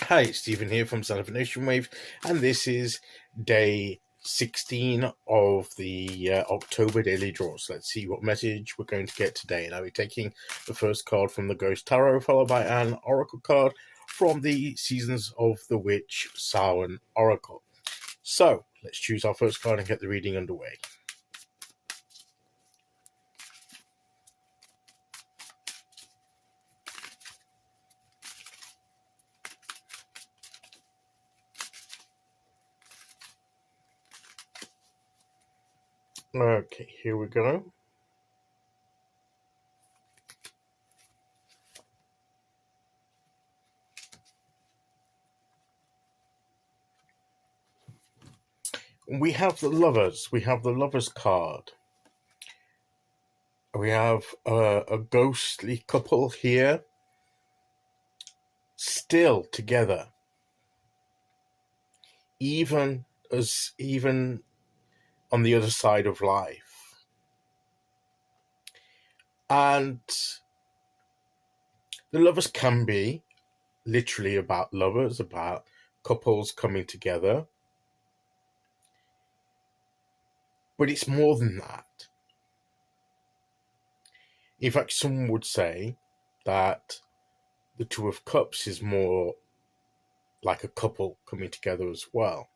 Hi, it's Stephen here from Son of a Nation Wave, and this is day 16 of the October daily draws. Let's see what message we're going to get today. And I'll be taking the first card from the Ghost Tarot, followed by an Oracle card from the Seasons of the Witch Samhain Oracle. So, let's choose our first card and get the reading underway. Okay, here we go. We have the Lovers. We have the Lovers card. We have a ghostly couple here, still together, even on the other side of life. And the Lovers can be literally about lovers, about couples coming together. But it's more than that. In fact, some would say that the Two of Cups is more like a couple coming together as well.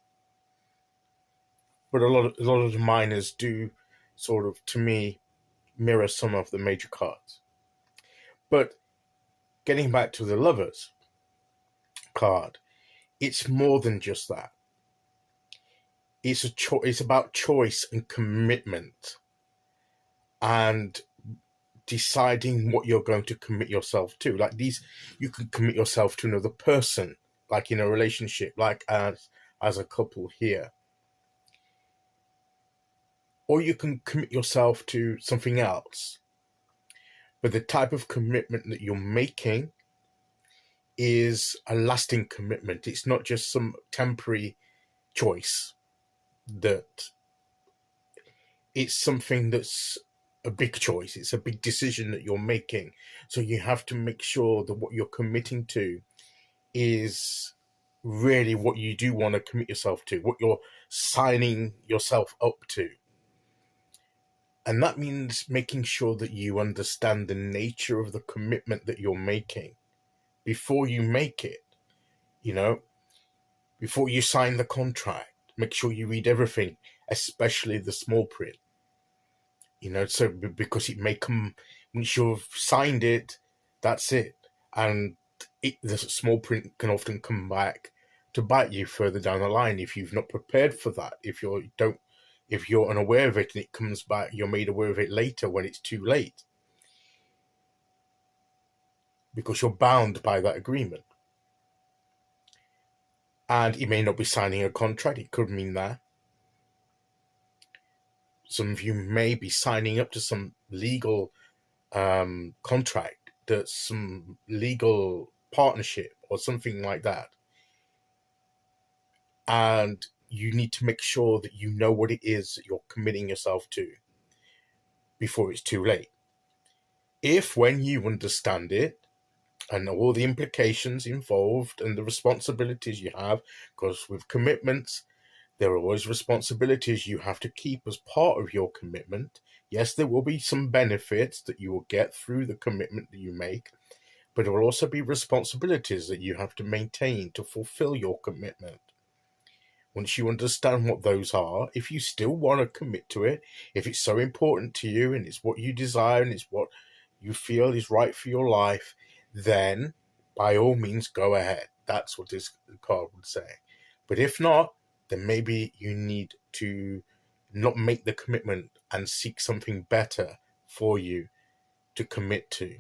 But a lot of the minors do sort of, to me, mirror some of the major cards. But getting back to the Lovers card, it's more than just that. It's about choice and commitment, and deciding what you're going to commit yourself to. Like these, you can commit yourself to another person, like in a relationship, like as a couple here. Or you can commit yourself to something else. But the type of commitment that you're making is a lasting commitment. It's not just some temporary choice. That it's something that's a big choice. It's a big decision that you're making. So you have to make sure that what you're committing to is really what you do want to commit yourself to, what you're signing yourself up to. And that means making sure that you understand the nature of the commitment that you're making before you make it. Before you sign the contract, make sure you read everything, especially the small print. So because it may come, once you've signed it, that's it. And the small print can often come back to bite you further down the line if you've not prepared for that. If you're unaware of it and it comes back, you're made aware of it later when it's too late. Because you're bound by that agreement. And it may not be signing a contract, it could mean that. Some of you may be signing up to some legal contract, that's some legal partnership or something like that. And you need to make sure that you know what it is that you're committing yourself to before it's too late. If when you understand it and all the implications involved and the responsibilities you have, because with commitments, there are always responsibilities you have to keep as part of your commitment. Yes, there will be some benefits that you will get through the commitment that you make, but there will also be responsibilities that you have to maintain to fulfill your commitment. Once you understand what those are, if you still want to commit to it, if it's so important to you and it's what you desire and it's what you feel is right for your life, then by all means go ahead. That's what this card would say. But if not, then maybe you need to not make the commitment and seek something better for you to commit to.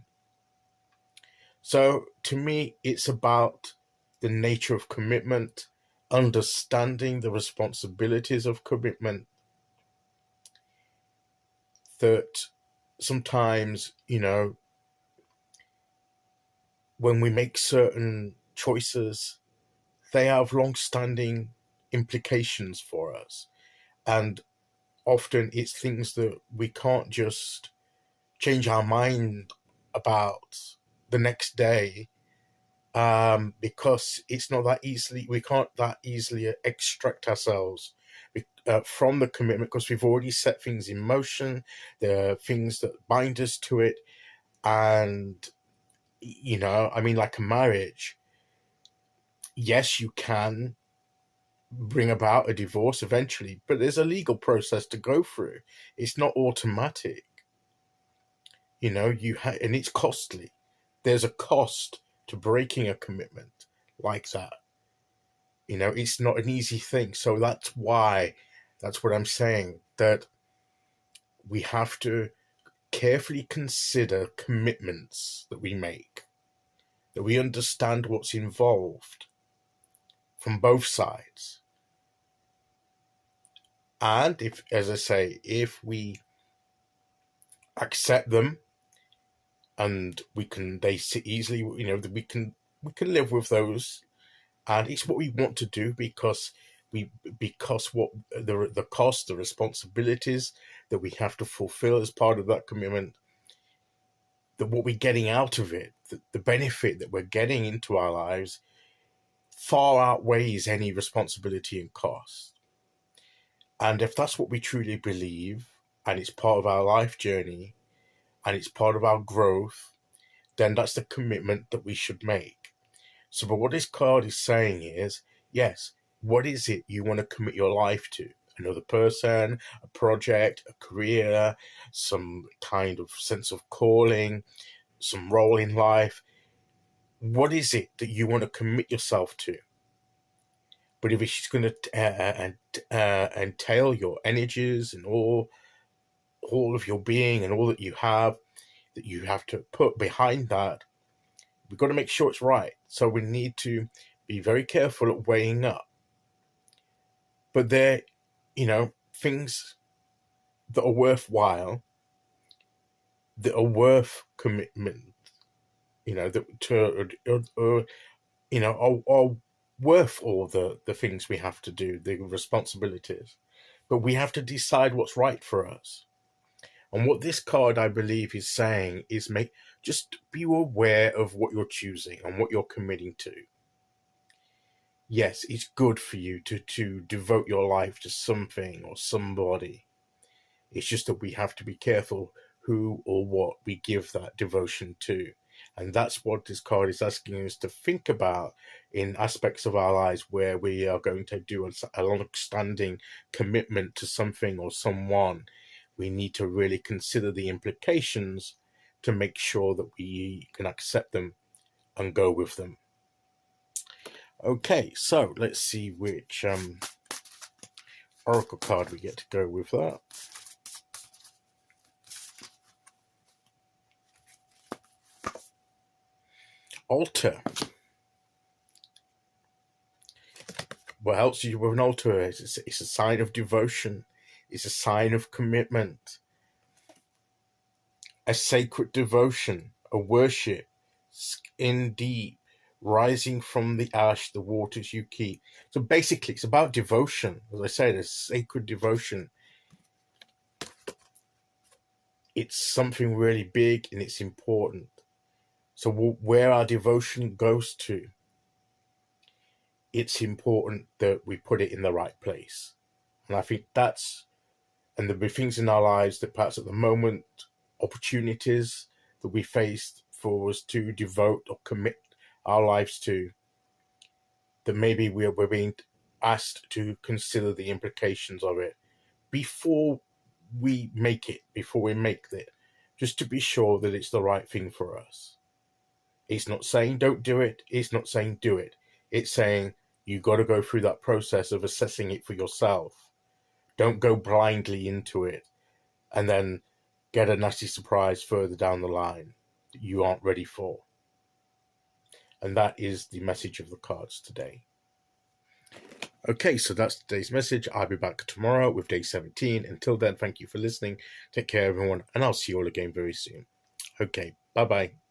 So to me, it's about the nature of commitment, understanding the responsibilities of commitment, that sometimes, when we make certain choices, they have long-standing implications for us. And often it's things that we can't just change our mind about the next day because it's not that easily, we can't that easily extract ourselves from the commitment, because we've already set things in motion. There are things that bind us to it. And, I mean, like a marriage, yes, you can bring about a divorce eventually, but there's a legal process to go through. It's not automatic. And it's costly. There's a cost to breaking a commitment like that. It's not an easy thing. So that's what I'm saying, that we have to carefully consider commitments that we make, that we understand what's involved from both sides. And if we accept them, and they sit easily, that we can live with those, and it's what we want to do, because what the cost, the responsibilities that we have to fulfill as part of that commitment, that what we're getting out of it, the benefit that we're getting into our lives, far outweighs any responsibility and cost. And if that's what we truly believe, and it's part of our life journey, and it's part of our growth, then that's the commitment that we should make. So, but what this card is saying is, yes, what is it you want to commit your life to? Another person, a project, a career, some kind of sense of calling, some role in life. What is it that you want to commit yourself to? But if it's going to entail your energies and all of your being and all that you have to put behind that, we've got to make sure it's right. So we need to be very careful at weighing up. But they're, things that are worthwhile, that are worth commitment, that are worth all the things we have to do, the responsibilities. But we have to decide what's right for us. And what this card, I believe, is saying is just be aware of what you're choosing and what you're committing to. Yes, it's good for you to devote your life to something or somebody. It's just that we have to be careful who or what we give that devotion to. And that's what this card is asking us to think about in aspects of our lives where we are going to do a long-standing commitment to something or someone. We need to really consider the implications to make sure that we can accept them and go with them. Okay, so let's see which oracle card we get to go with that. Altar. What helps you with an altar is it's a sign of devotion. It's a sign of commitment. A sacred devotion, a worship, indeed, rising from the ash, the waters you keep. So basically, it's about devotion. As I said, a sacred devotion. It's something really big and it's important. So where our devotion goes to, it's important that we put it in the right place. And I think and there'll be things in our lives that perhaps at the moment, opportunities that we face for us to devote or commit our lives to, that maybe we're being asked to consider the implications of it before we make it, just to be sure that it's the right thing for us. It's not saying don't do it. It's not saying do it. It's saying you got to go through that process of assessing it for yourself. Don't go blindly into it and then get a nasty surprise further down the line that you aren't ready for. And that is the message of the cards today. Okay, so that's today's message. I'll be back tomorrow with day 17. Until then, thank you for listening. Take care, everyone, and I'll see you all again very soon. Okay, bye-bye.